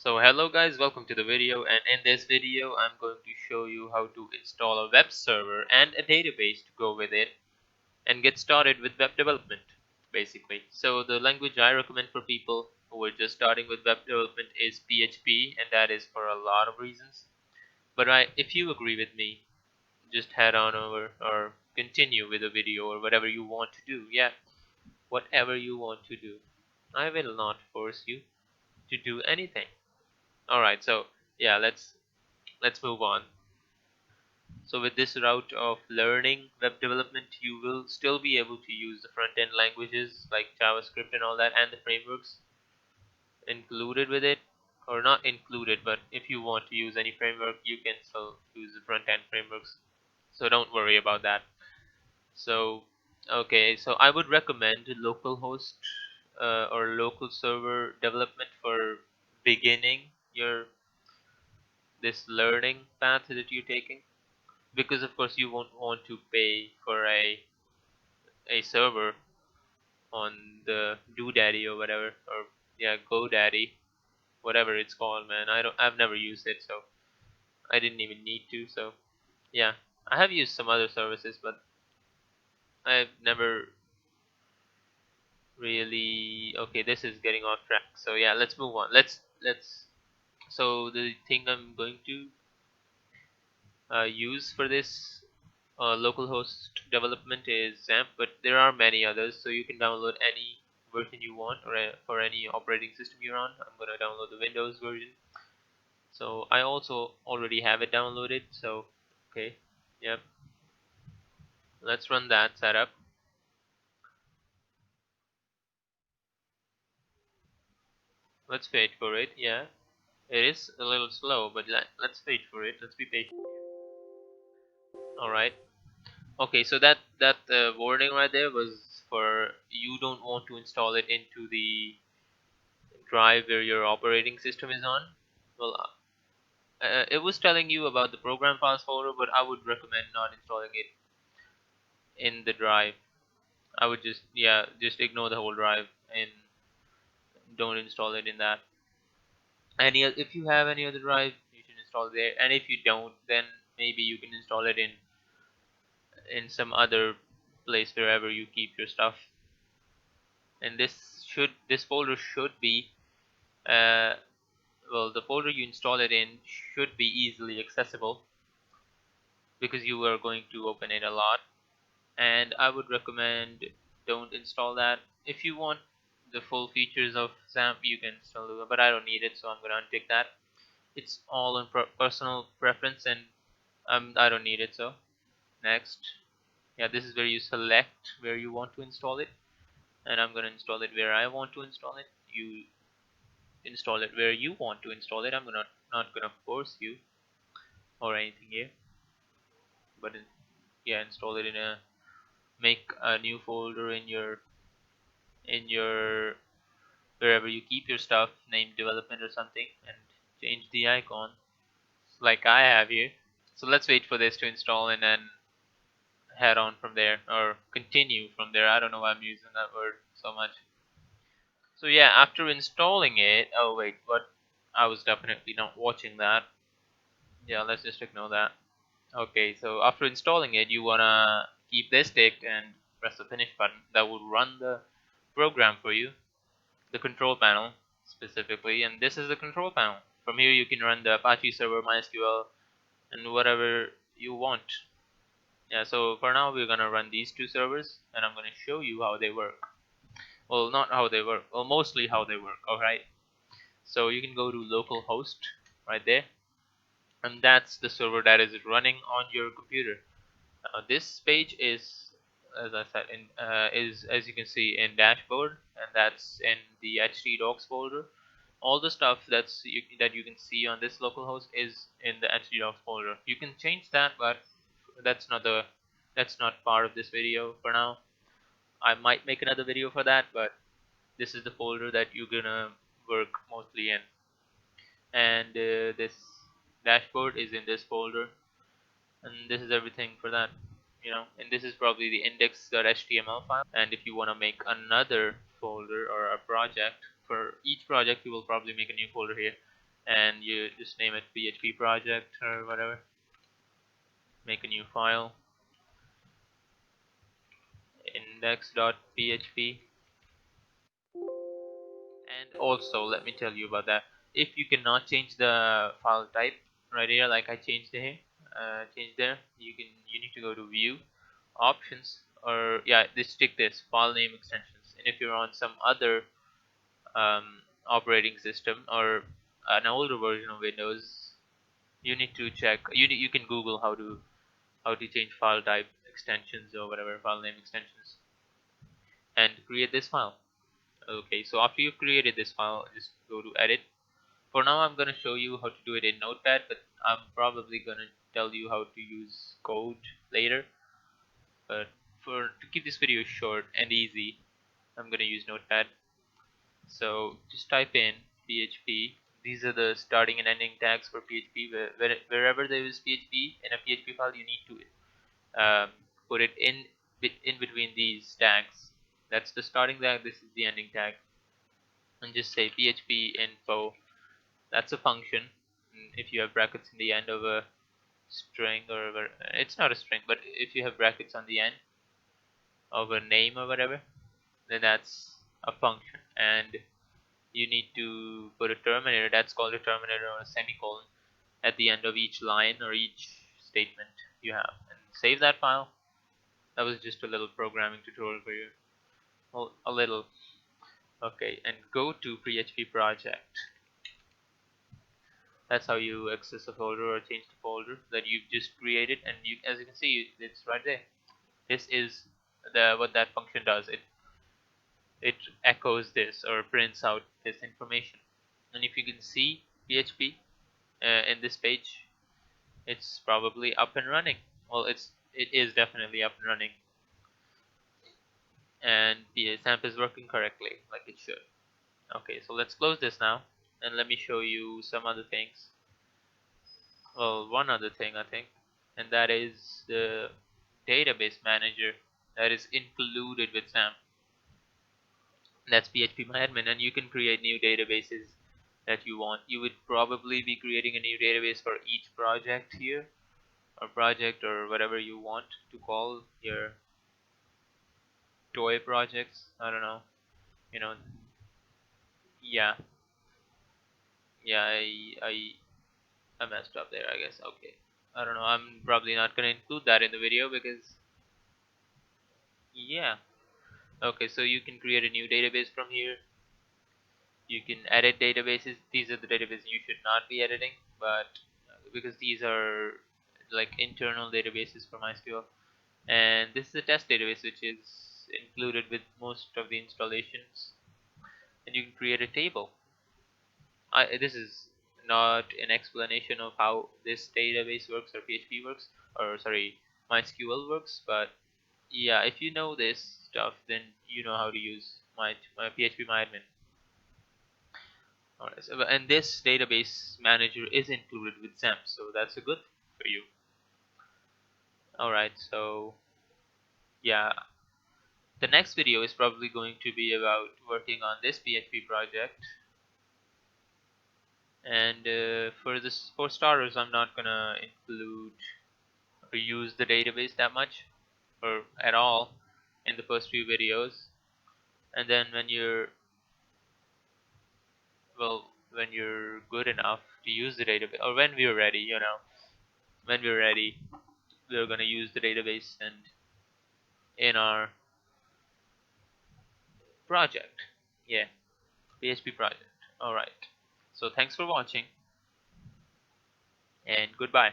So hello guys, welcome to the video, and in this video I'm going to show you how to install a web server and a database to go with it and get started with web development basically. So the language I recommend for people who are just starting with web development is PHP, and that is for a lot of reasons. But if you agree with me, just head on over or continue with the video or whatever you want to do. Yeah, whatever you want to do. I will not force you to do anything. Alright, so yeah, let's move on. So with this route of learning web development, you will still be able to use the front-end languages like JavaScript and all that, and the frameworks included with it, or not included, but if you want to use any framework, you can still use the front-end frameworks. So don't worry about that. So okay, so I would recommend localhost or local server development for beginning your this learning path that you're taking, because of course you won't want to pay for a server on the GoDaddy or whatever, or yeah, GoDaddy, whatever it's called, man. I've never used it, so I didn't even need to. So yeah, I have used some other services, but I've never really. Okay, this is getting off track. So yeah, let's move on. Let's so the thing I'm going to use for this localhost development is XAMPP, but there are many others, so you can download any version you want, or for any operating system you're on. I'm gonna download the Windows version, so I also already have it downloaded. So okay, yep, let's run that setup. Let's wait for it. Yeah, it is a little slow, but let's wait for it. Let's be patient. All right. Okay, so that warning right there was for you don't want to install it into the drive where your operating system is on. Well, it was telling you about the program files folder, but I would recommend not installing it in the drive. I would just ignore the whole drive and don't install it in that. If you have any other drive, you should install it there, and if you don't, then maybe you can install it in some other place wherever you keep your stuff. And this folder should be uh, well, the folder you install it in should be easily accessible, because you are going to open it a lot. And I would recommend don't install that. If you want the full features of XAMPP, you can still do it, but I don't need it, so I'm gonna untick that. It's all in personal preference, and I don't need it. So next, yeah, this is where you select where you want to install it, and I'm gonna install it where I want to install it. You install it where you want to install it. I'm not gonna force you or anything here, but yeah, install it in a make a new folder in your wherever you keep your stuff, name development or something, and change the icon like I have here. So let's wait for this to install and then head on from there, or continue from there. I don't know why I'm using that word so much. So yeah, after installing it, oh wait, what? I was definitely not watching that. Yeah, let's just ignore that. Okay, so after installing it, you wanna keep this ticked and press the finish button. That will run the program for you, the control panel specifically, and this is the control panel. From here you can run the Apache server, MySQL, and whatever you want. Yeah, so for now we're gonna run these two servers, and I'm gonna show you how they work. Well, not how they work, well, mostly how they work. Alright, so you can go to localhost right there, and that's the server that is running on your computer. This page is, as I said, is, as you can see, in dashboard, and that's in the htdocs folder. All the stuff that you can see on this localhost is in the htdocs folder. You can change that, but that's not part of this video for now. I might make another video for that, but this is the folder that you're gonna work mostly in, and this dashboard is in this folder, and this is everything for that, and this is probably the index.html file. And if you want to make another folder or a project, for each project you will probably make a new folder here, and you just name it PHP project or whatever. Make a new file, index.php. And also, let me tell you about that. If you cannot change the file type right here, like I changed here, there, you need to go to View, Options, or yeah, just tick this file name extensions. And if you're on some other operating system or an older version of Windows, you need to check. You can Google how to change file type extensions or whatever file name extensions, and create this file. Okay, so after you've created this file, just go to edit. For now, I'm going to show you how to do it in Notepad, but I'm probably going to tell you how to use code later. But to keep this video short and easy, I'm going to use Notepad. So just type in PHP. These are the starting and ending tags for PHP. Wherever there is PHP in a PHP file, you need to put it in between these tags. That's the starting tag. This is the ending tag, and just say PHP info. That's a function. If you have brackets in the end of a string, or it's not a string, but if you have brackets on the end of a name or whatever, then that's a function. And you need to put a terminator, that's called a terminator, or a semicolon at the end of each line or each statement you have, and save that file. That was just a little programming tutorial for you. Well, a little. Okay, and go to PHP project. That's how you access a folder or change the folder that you've just created, and as you can see, it's right there. This is what that function does. It echoes this or prints out this information. And if you can see PHP in this page, it's probably up and running. Well, it is definitely up and running, and the XAMPP is working correctly like it should. Okay, so let's close this now, and let me show you some other things. Well, one other thing I think, and that is the database manager that is included with XAMPP. That's PHPMyAdmin, and you can create new databases that you want. You would probably be creating a new database for each project here, or project, or whatever you want to call your toy projects. I don't know, you know. Yeah, yeah, I messed up there, I guess. Okay, I don't know, I'm probably not gonna include that in the video because yeah. Okay, so you can create a new database from here. You can edit databases. These are the databases you should not be editing, but because these are like internal databases for MySQL, and this is a test database which is included with most of the installations, and you can create a table. This is not an explanation of how this database works or PHP works, or sorry, MySQL works, but yeah, if you know this stuff, then you know how to use my PHPMyAdmin. Alright, so, and this database manager is included with XAMPP, so that's a good thing for you. Alright, so yeah, the next video is probably going to be about working on this PHP project. And for starters, I'm not gonna include or use the database that much or at all in the first few videos. And then when you're good enough to use the database, or when we're ready, when we're ready, we're gonna use the database and in our project. Yeah, PHP project. Alright, so thanks for watching, and goodbye.